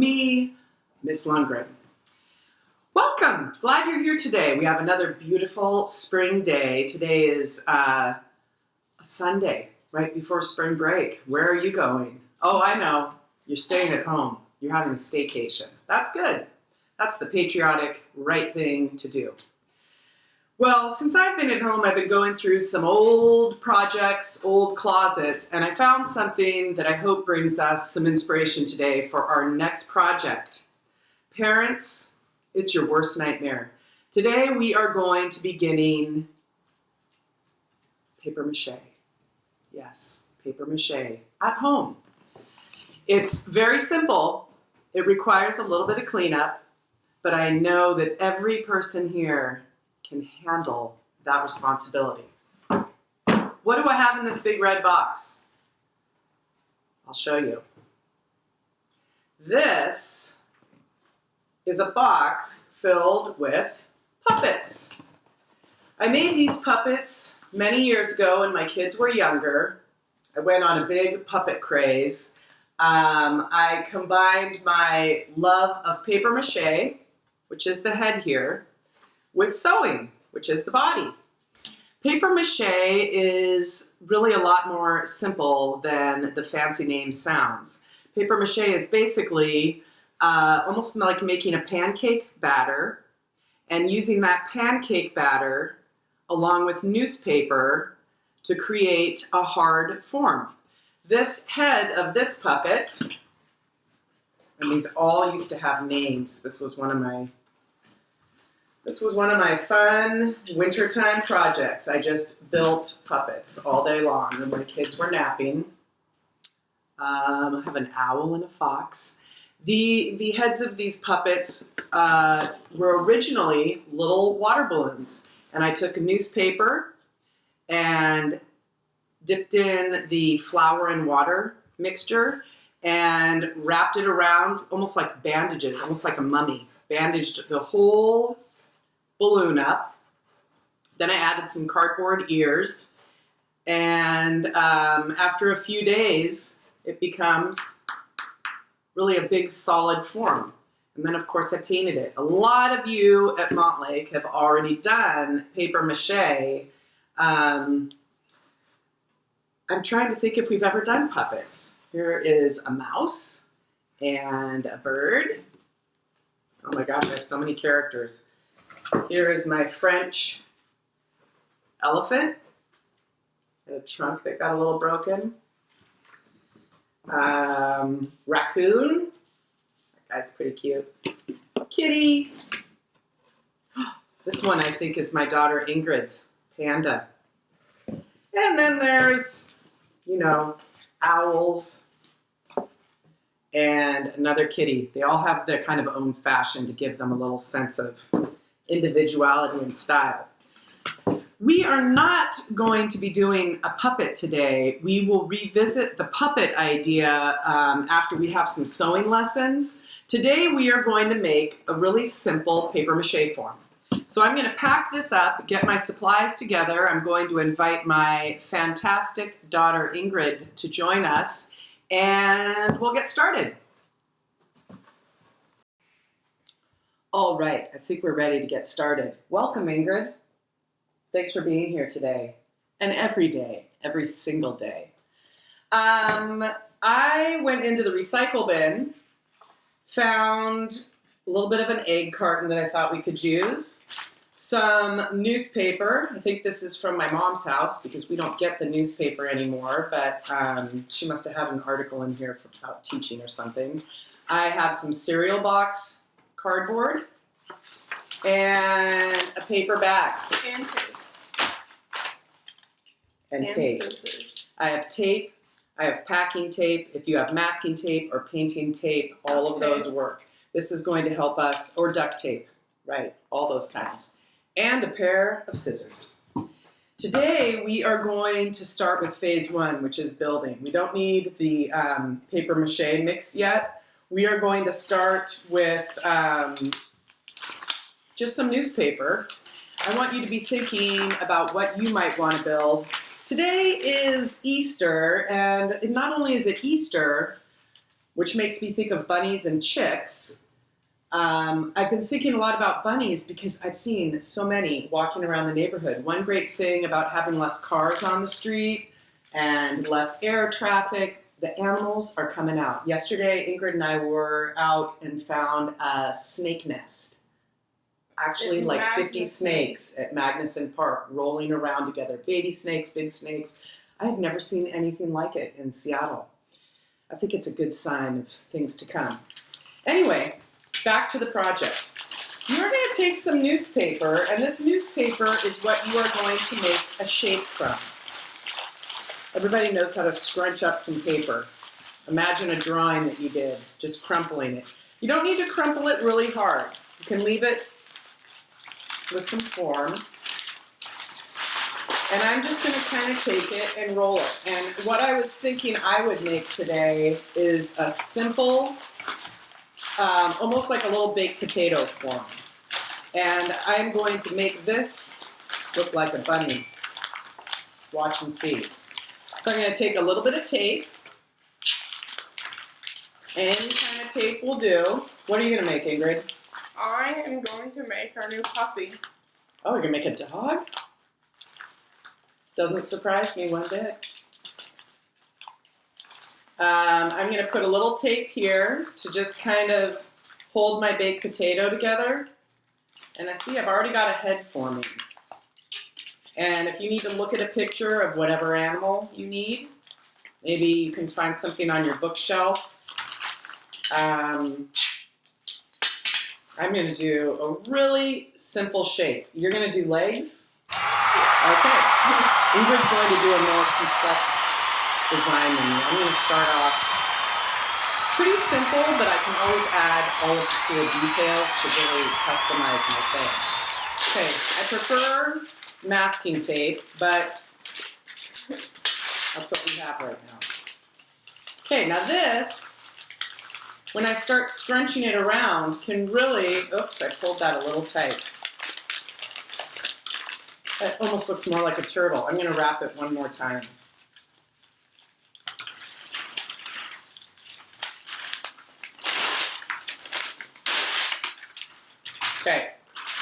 me, Miss Lundgren. Welcome. Glad you're here today. We have another beautiful spring day. Today is a Sunday, right before spring break. Where are you going? Oh, I know. You're staying at home. You're having a staycation. That's good. That's the patriotic, right thing to do. Well, since I've been at home, I've been going through some old projects, old closets, and I found something that I hope brings us some inspiration today for our next project. Parents, it's your worst nightmare. Today we are going to be beginning paper mache. Yes, paper mache at home. It's very simple. It requires a little bit of cleanup, but I know that every person here can handle that responsibility. What do I have in this big red box? I'll show you. This is a box filled with puppets. I made these puppets many years ago when my kids were younger. I went on a big puppet craze. I combined my love of paper mache, which is the head here, with sewing, which is the body. Paper mache is really a lot more simple than the fancy name sounds. Paper mache is basically almost like making a pancake batter and using that pancake batter along with newspaper to create a hard form. This head of this puppet, and these all used to have names. This was one of my fun wintertime projects. I just built puppets all day long when my kids were napping. I have an owl and a fox. The heads of these puppets were originally little water balloons. And I took a newspaper and dipped in the flour and water mixture and wrapped it around almost like bandages, almost like a mummy. Bandaged the whole balloon up. Then I added some cardboard ears, and after a few days it becomes really a big solid form. And then of course I painted it. A lot of you at Montlake have already done paper mache. I'm trying to think if we've ever done puppets. Here is a mouse and a bird. Oh my gosh, I have so many characters. Here is my French elephant and a trunk that got a little broken. Raccoon. That guy's pretty cute. Kitty. This one I think is my daughter Ingrid's panda. And then there's, owls and another kitty. They all have their kind of own fashion to give them a little sense of individuality and style. We are not going to be doing a puppet today. We will revisit the puppet idea after we have some sewing lessons. Today we are going to make a really simple paper mache form. So I'm going to pack this up, get my supplies together. I'm going to invite my fantastic daughter Ingrid to join us, and we'll get started. All right, I think we're ready to get started. Welcome, Ingrid. Thanks for being here today, and every day, every single day. I went into the recycle bin, found a little bit of an egg carton that I thought we could use, some newspaper. I think this is from my mom's house because we don't get the newspaper anymore, but she must have had an article in here about teaching or something. I have some cereal box cardboard and a paper bag. And tape. And tape. Scissors. I have tape. I have packing tape. If you have masking tape or painting tape, all of those work. This is going to help us, or duct tape, right? All those kinds. And a pair of scissors. Today we are going to start with phase one, which is building. We don't need the paper mache mix yet. We are going to start with just some newspaper. I want you to be thinking about what you might want to build. Today is Easter, and not only is it Easter, which makes me think of bunnies and chicks. I've been thinking a lot about bunnies because I've seen so many walking around the neighborhood. One great thing about having less cars on the street and less air traffic, the animals are coming out. Yesterday, Ingrid and I were out and found a snake nest. Actually, like 50 snakes at Magnuson Park rolling around together. Baby snakes, big snakes. I have never seen anything like it in Seattle. I think it's a good sign of things to come. Anyway, back to the project. You are going to take some newspaper, and this newspaper is what you are going to make a shape from. Everybody knows how to scrunch up some paper. Imagine a drawing that you did, just crumpling it. You don't need to crumple it really hard. You can leave it with some form. And I'm just going to kind of take it and roll it. And what I was thinking I would make today is a simple, almost like a little baked potato form. And I'm going to make this look like a bunny. Watch and see. So I'm going to take a little bit of tape. Any kind of tape will do. What are you going to make, Ingrid? I am going to make our new puppy. Oh, you're going to make a dog? Doesn't surprise me one bit. I'm going to put a little tape here to just kind of hold my baked potato together. And I see I've already got a head forming. And if you need to look at a picture of whatever animal you need, maybe you can find something on your bookshelf. I'm going to do a really simple shape. You're going to do legs. Okay. Ingrid's going to do a more complex design than me. I'm going to start off pretty simple, but I can always add all of the cool details to really customize my thing. Okay, I prefer masking tape, but that's what we have right now. Okay, now this, when I start scrunching it around, can really, oops, I pulled that a little tight. It almost looks more like a turtle. I'm going to wrap it one more time. Okay.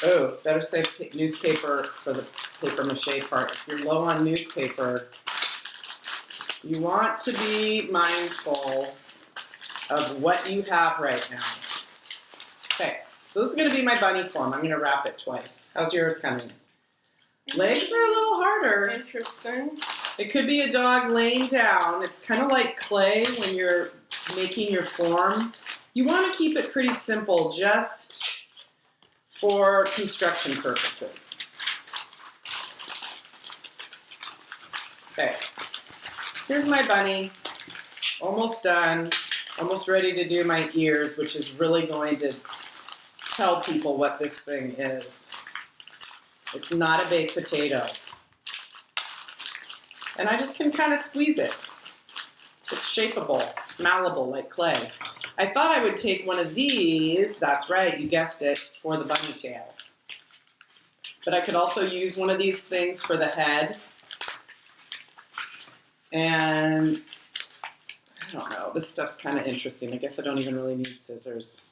Oh, better save newspaper for the paper mache part. If you're low on newspaper, you want to be mindful of what you have right now. Okay, so this is going to be my bunny form. I'm going to wrap it twice. How's yours coming? Legs are a little harder. Interesting. It could be a dog laying down. It's kind of like clay when you're making your form. You want to keep it pretty simple just for construction purposes. Okay, here's my bunny. Almost done. Almost ready to do my ears, which is really going to tell people what this thing is. It's not a baked potato. And I just can kind of squeeze it. It's shapeable, malleable like clay. I thought I would take one of these, that's right, you guessed it, for the bunny tail. But I could also use one of these things for the head. And I don't know, this stuff's kind of interesting. I guess I don't even really need scissors.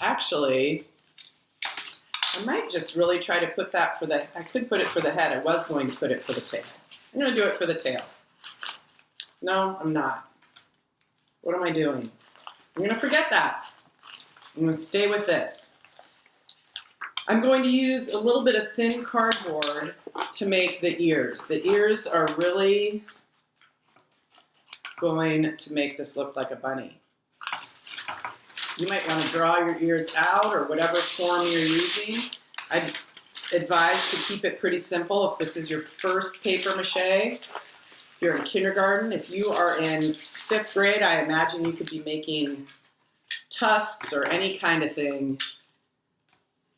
Actually, I might just really try to put that for the, I could put it for the head. I was going to put it for the tail. I'm going to do it for the tail. No, I'm not. What am I doing? I'm going to forget that. I'm going to stay with this. I'm going to use a little bit of thin cardboard to make the ears. The ears are really going to make this look like a bunny. You might want to draw your ears out or whatever form you're using. I'd advise to keep it pretty simple if this is your first paper mache. If you're in kindergarten, if you are in 5th grade, I imagine you could be making tusks or any kind of thing.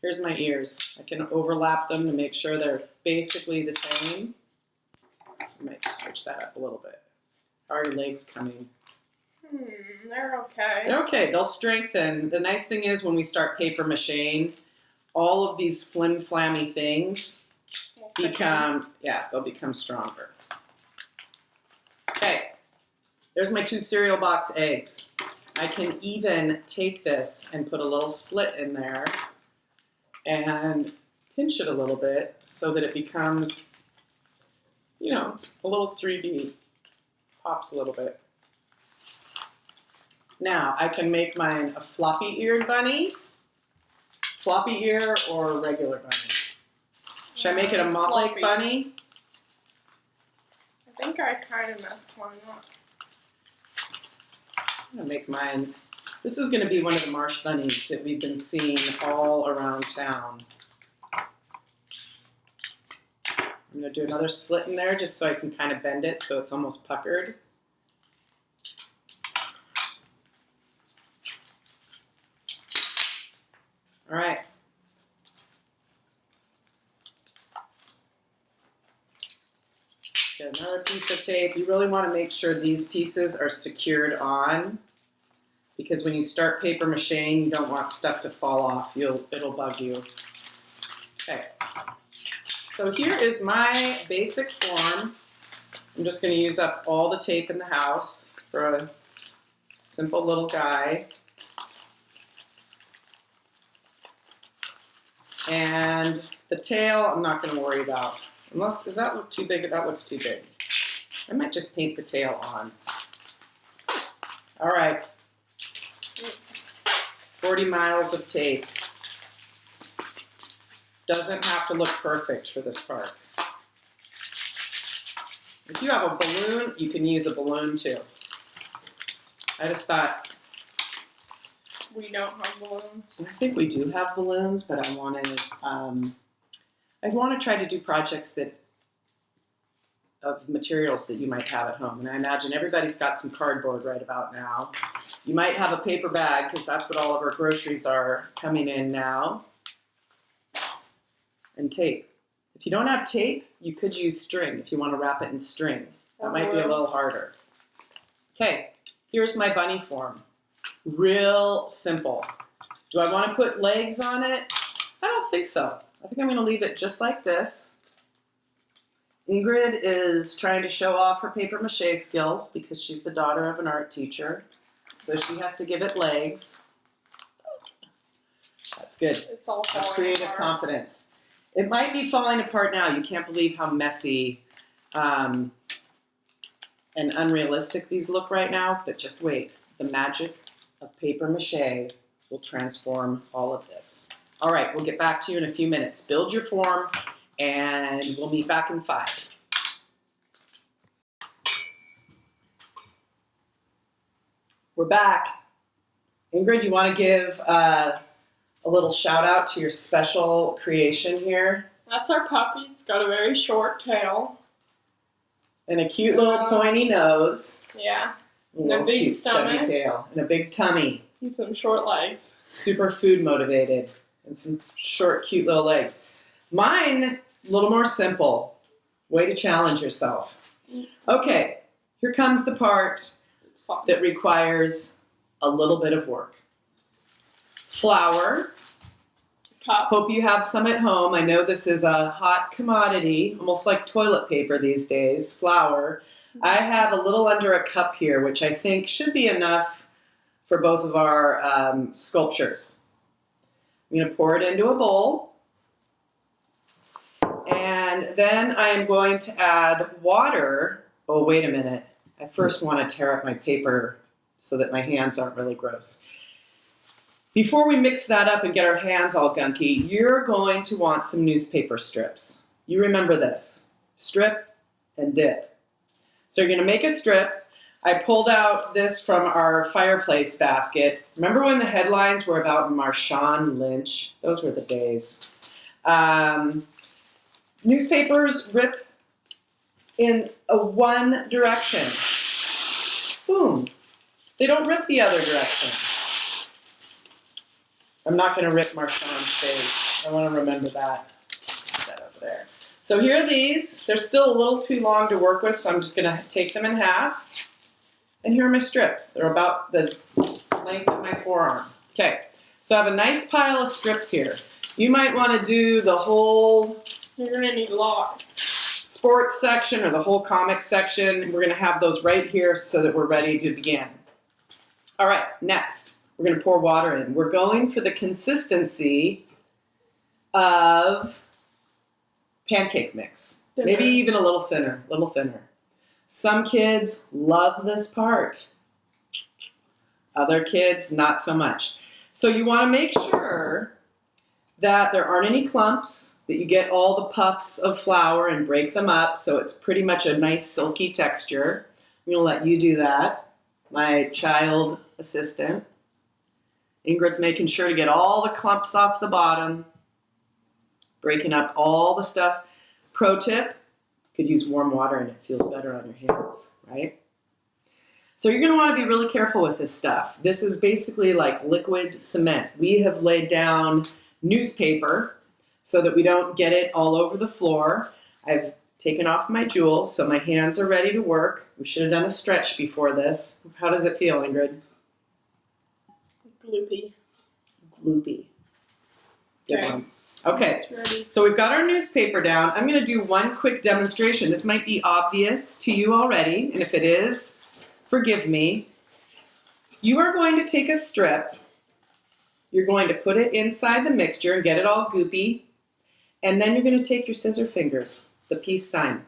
Here's my ears. I can overlap them to make sure they're basically the same. I might just switch that up a little bit. How are your legs coming? They're okay. They're okay. They'll strengthen. The nice thing is when we start paper macheing, all of these flim-flammy things become, they'll become stronger. Okay. There's my 2 cereal box eggs. I can even take this and put a little slit in there and pinch it a little bit so that it becomes, you know, a little 3D. Pops a little bit. Now, I can make mine a floppy-eared bunny, floppy ear, or a regular bunny. Should I make it a Montlake bunny? I think I kind of messed mine up. I'm going to make mine. This is going to be one of the marsh bunnies that we've been seeing all around town. I'm going to do another slit in there just so I can kind of bend it so it's almost puckered. All right. Get another piece of tape. You really want to make sure these pieces are secured on, because when you start paper macheing, you don't want stuff to fall off. It'll bug you. Okay. So here is my basic form. I'm just going to use up all the tape in the house for a simple little guy. And the tail, I'm not going to worry about. Unless, does that look too big? That looks too big. I might just paint the tail on. All right. 40 miles of tape. Doesn't have to look perfect for this part. If you have a balloon, you can use a balloon too. I just thought, We don't have balloons. I think we do have balloons, but I want to try to do projects of materials that you might have at home. And I imagine everybody's got some cardboard right about now. You might have a paper bag, because that's what all of our groceries are coming in now. And tape. If you don't have tape, you could use string if you want to wrap it in string. That might be a little harder. Okay, here's my bunny form. Real simple. Do I want to put legs on it? I don't think so. I think I'm going to leave it just like this. Ingrid is trying to show off her paper mache skills because she's the daughter of an art teacher. So she has to give it legs. That's good. It's all falling That's creative apart. confidence. It might be falling apart now. You can't believe how messy and unrealistic these look right now, but just wait. The magic of paper mache will transform all of this. All right, we'll get back to you in a few minutes. Build your form, and we'll meet back in 5. We're back. Ingrid, you want to give a little shout out to your special creation here? That's our puppy. It's got a very short tail. And a cute little pointy nose. Yeah. And a big cute stubby stomach. tail. And a big tummy. He's some short legs. Super food motivated. And some short, cute little legs. Mine, a little more simple. Way to challenge yourself. Okay, here comes the part It's fun. that requires a little bit of work. Flour. Cup. Hope you have some at home. I know this is a hot commodity, almost like toilet paper these days, flour. I have a little under a cup here, which I think should be enough for both of our sculptures. I'm going to pour it into a bowl. And then I am going to add water. Oh, wait a minute. I first want to tear up my paper so that my hands aren't really gross. Before we mix that up and get our hands all gunky, you're going to want some newspaper strips. You remember this. Strip and dip. So you're going to make a strip. I pulled out this from our fireplace basket. Remember when the headlines were about Marshawn Lynch? Those were the days. Newspapers rip in one direction. Boom. They don't rip the other direction. I'm not going to rip Marshawn's face. I want to remember that. Put that over there. So here are these. They're still a little too long to work with, so I'm just going to take them in half. And here are my strips. They're about the length of my forearm. Okay, so I have a nice pile of strips here. You might want to do the whole You're going to need a lot. sports section or the whole comic section. We're going to have those right here so that we're ready to begin. All right, next, we're going to pour water in. We're going for the consistency of pancake mix. Thinner. Maybe even a little thinner, Some kids love this part. Other kids, not so much. So you want to make sure that there aren't any clumps, that you get all the puffs of flour and break them up so it's pretty much a nice silky texture. I'm going to let you do that, my child assistant. Ingrid's making sure to get all the clumps off the bottom, breaking up all the stuff. Pro tip, you could use warm water and it feels better on your hands, right? So you're going to want to be really careful with this stuff. This is basically like liquid cement. We have laid down newspaper so that we don't get it all over the floor. I've taken off my jewels so my hands are ready to work. We should have done a stretch before this. How does it feel, Ingrid? Gloopy. Gloopy. Good Okay. one. Okay, It's ready. so we've got our newspaper down. I'm going to do one quick demonstration. This might be obvious to you already, and if it is, forgive me. You are going to take a strip. You're going to put it inside the mixture and get it all goopy. And then you're going to take your scissor fingers, the peace sign,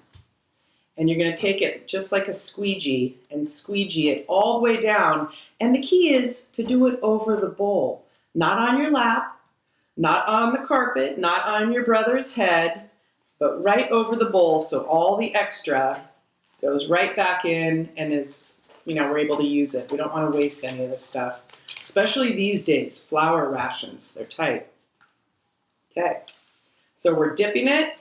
and you're going to take it just like a squeegee and squeegee it all the way down. And the key is to do it over the bowl, not on your lap, not on the carpet, not on your brother's head, but right over the bowl so all the extra goes right back in and is, we're able to use it. We don't want to waste any of this stuff, especially these days, flour rations, they're tight. Okay, so we're dipping it,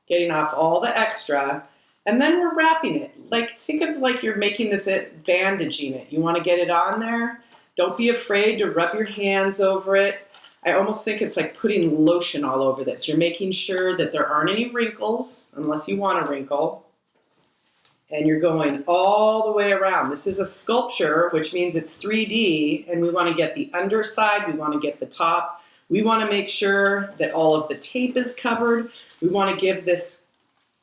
getting off all the extra, and then we're wrapping it. Think of like you're making this, bandaging it. You want to get it on there. Don't be afraid to rub your hands over it. I almost think it's like putting lotion all over this. You're making sure that there aren't any wrinkles, unless you want a wrinkle. And you're going all the way around. This is a sculpture, which means it's 3D, and we want to get the underside, we want to get the top. We want to make sure that all of the tape is covered. We want to give this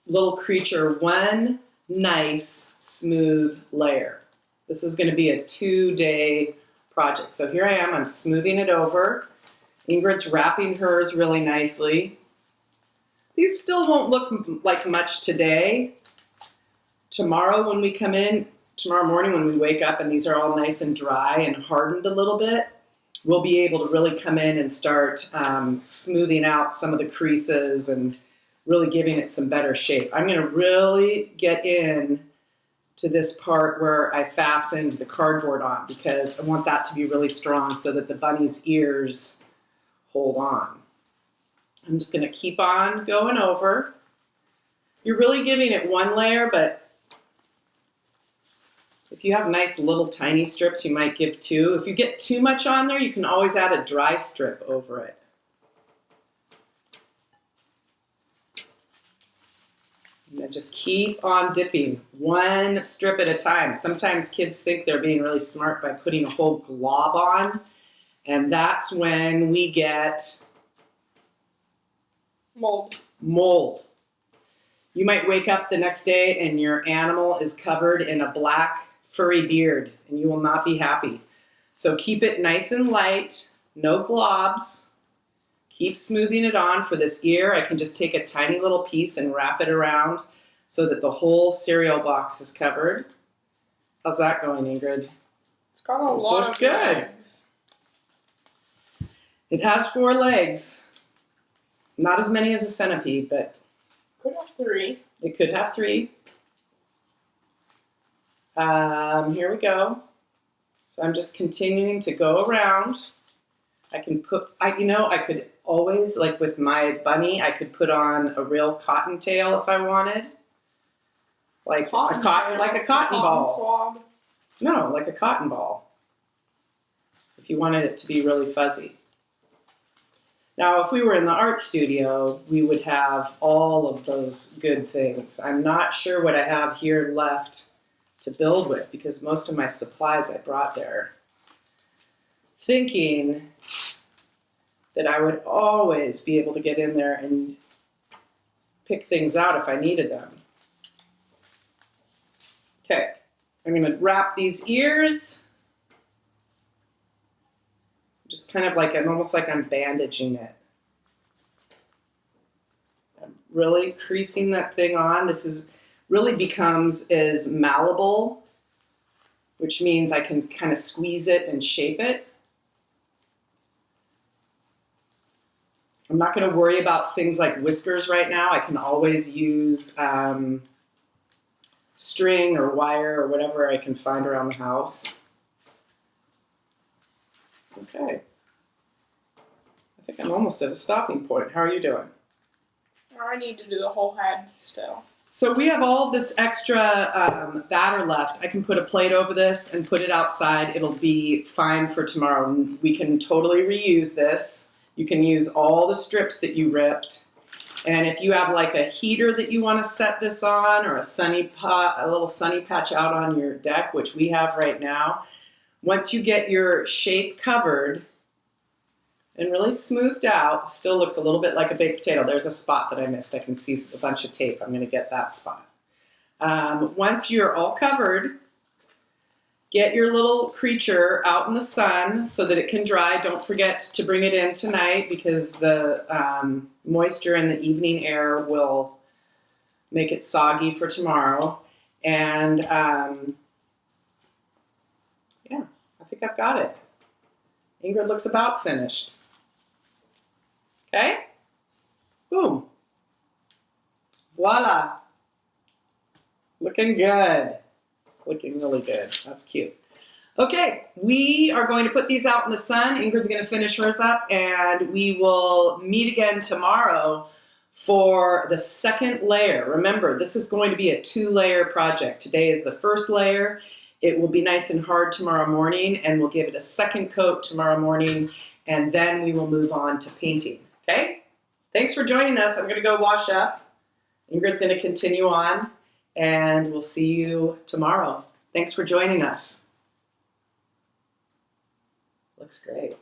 little creature one nice, smooth layer. This is going to be a 2-day project. So here I am, I'm smoothing it over. Ingrid's wrapping hers really nicely. These still won't look like much today. Tomorrow when we come in, tomorrow morning when we wake up and these are all nice and dry and hardened a little bit, we'll be able to really come in and start smoothing out some of the creases and really giving it some better shape. I'm going to really get in to this part where I fastened the cardboard on because I want that to be really strong so that the bunny's ears hold on. I'm just going to keep on going over. You're really giving it one layer, but if you have nice little tiny strips, you might give 2. If you get too much on there, you can always add a dry strip over it. And just keep on dipping, one strip at a time. Sometimes kids think they're being really smart by putting a whole glob on, and that's when we get mold. You might wake up the next day and your animal is covered in a black furry beard, and you will not be happy. So keep it nice and light, no globs. Keep smoothing it on. For this ear, I can just take a tiny little piece and wrap it around so that the whole cereal box is covered. How's that going, Ingrid? It's got a lot looks of good. legs. It has 4 legs. Not as many as a centipede, but Could have 3. it could have 3. Here we go. So I'm just continuing to go around. I can put, I could always, like with my bunny, I could put on a real cotton tail if I wanted. Like a cotton ball. Swab. No, like a cotton ball. If you wanted it to be really fuzzy. Now, if we were in the art studio, we would have all of those good things. I'm not sure what I have here left to build with because most of my supplies I brought there. Thinking that I would always be able to get in there and pick things out if I needed them. Okay, I'm going to wrap these ears just kind of like, almost like I'm bandaging it. I'm really creasing that thing on. This is really becomes is malleable, which means I can kind of squeeze it and shape it. I'm not going to worry about things like whiskers right now. I can always use string or wire or whatever I can find around the house. Okay. I think I'm almost at a stopping point. How are you doing? I need to do the whole head still. So we have all this extra batter left. I can put a plate over this and put it outside. It'll be fine for tomorrow. We can totally reuse this. You can use all the strips that you ripped. And if you have like a heater that you want to set this on, or a little sunny patch out on your deck, which we have right now, once you get your shape covered and really smoothed out, still looks a little bit like a baked potato. There's a spot that I missed. I can see a bunch of tape. I'm going to get that spot. Once you're all covered, get your little creature out in the sun so that it can dry. Don't forget to bring it in tonight because the moisture in the evening air will make it soggy for tomorrow. And yeah, I think I've got it. Ingrid looks about finished. Okay? Boom. Voila. Looking good. Looking really good. That's cute. Okay, we are going to put these out in the sun. Ingrid's going to finish hers up, and we will meet again tomorrow for the second layer. Remember, this is going to be a 2-layer project. Today is the first layer. It will be nice and hard tomorrow morning, and we'll give it a second coat tomorrow morning, and then we will move on to painting. Okay? Thanks for joining us. I'm going to go wash up. Ingrid's going to continue on, and we'll see you tomorrow. Thanks for joining us. Looks great.